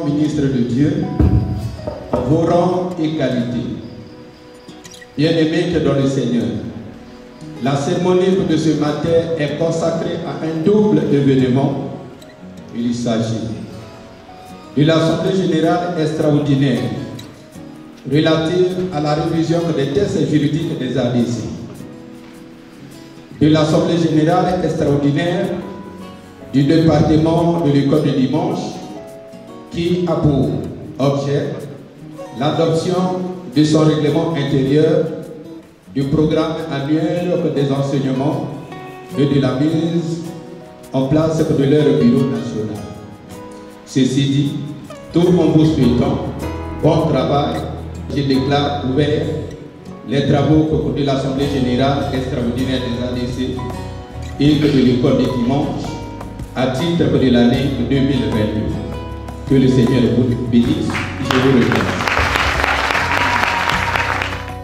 excellent ministre de Dieu, vos rangs et qualités. Bien-aimés que dans le Seigneur, la cérémonie de ce matin est consacrée à un double événement. Il s'agit de l'Assemblée générale extraordinaire relative à la révision des textes juridiques des ADC, de l'Assemblée générale extraordinaire du département de l'école de dimanche qui a pour objet l'adoption de son règlement intérieur, du programme annuel des enseignements et de la mise en place de leur bureau national. Ceci dit, tout en vous souhaitant bon travail, je déclare ouvert les travaux de l'Assemblée générale extraordinaire des ADC et de l'école des dimanches à titre de l'année 2022. Que le Seigneur vous bénisse. Je vous remercie.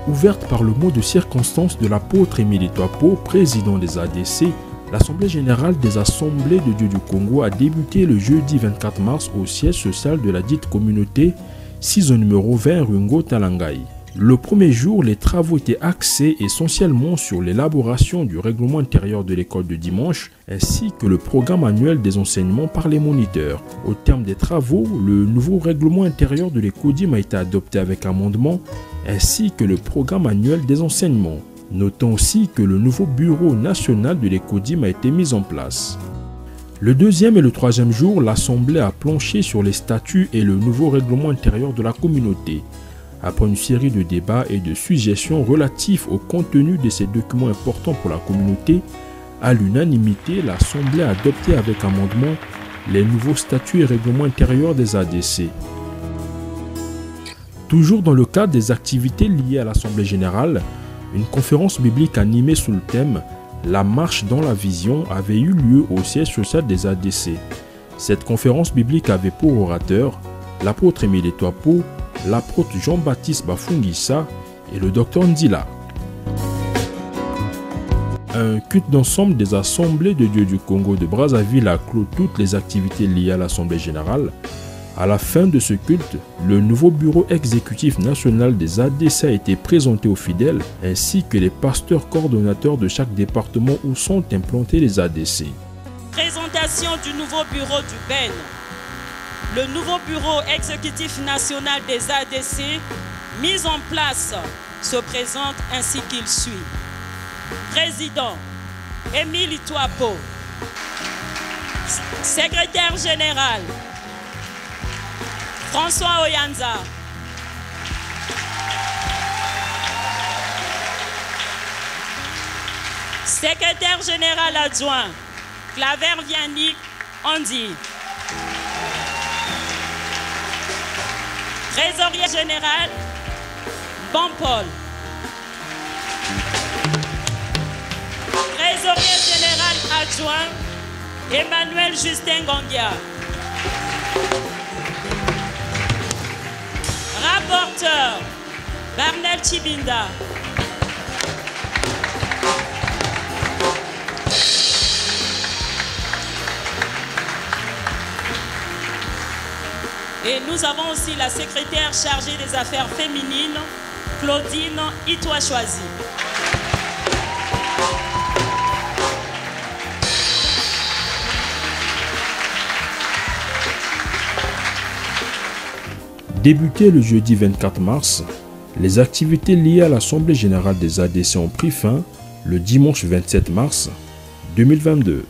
Ouverte par le mot de circonstance de l'apôtre Émile Touapo, président des ADC, l'Assemblée générale des Assemblées de Dieu du Congo a débuté le jeudi 24 mars au siège social de la dite communauté 6 au numéro 20 Rungo Talangai. Le premier jour, les travaux étaient axés essentiellement sur l'élaboration du règlement intérieur de l'école de dimanche ainsi que le programme annuel des enseignements par les moniteurs. Au terme des travaux, le nouveau règlement intérieur de l'ECODIM a été adopté avec amendement ainsi que le programme annuel des enseignements. Notons aussi que le nouveau bureau national de l'ECODIM a été mis en place. Le deuxième et le troisième jour, l'Assemblée a planché sur les statuts et le nouveau règlement intérieur de la communauté. Après une série de débats et de suggestions relatifs au contenu de ces documents importants pour la communauté, à l'unanimité, l'Assemblée a adopté avec amendement les nouveaux statuts et règlements intérieurs des ADC. Toujours dans le cadre des activités liées à l'Assemblée générale, une conférence biblique animée sous le thème « La marche dans la vision » avait eu lieu au siège social des ADC. Cette conférence biblique avait pour orateur l'apôtre Émile Touapo, l'apôtre Jean-Baptiste Bafungissa et le docteur Ndila. Un culte d'ensemble des Assemblées de Dieu du Congo de Brazzaville a clos toutes les activités liées à l'Assemblée générale. À la fin de ce culte, le nouveau bureau exécutif national des ADC a été présenté aux fidèles ainsi que les pasteurs coordonnateurs de chaque département où sont implantés les ADC. Présentation du nouveau bureau du BEN. Le nouveau bureau exécutif national des ADC mis en place se présente ainsi qu'il suit. Président Émile Touapo. Secrétaire général François Oyanza. Secrétaire général adjoint Claver Vianney Andy. Trésorier général Bon Paul. Trésorier général adjoint Emmanuel Justin Gangia. Rapporteur Barnel Chibinda. Et nous avons aussi la secrétaire chargée des affaires féminines, Claudine Itoa-Choisi. Débuté le jeudi 24 mars, les activités liées à l'Assemblée générale des ADC ont pris fin le dimanche 27 mars 2022.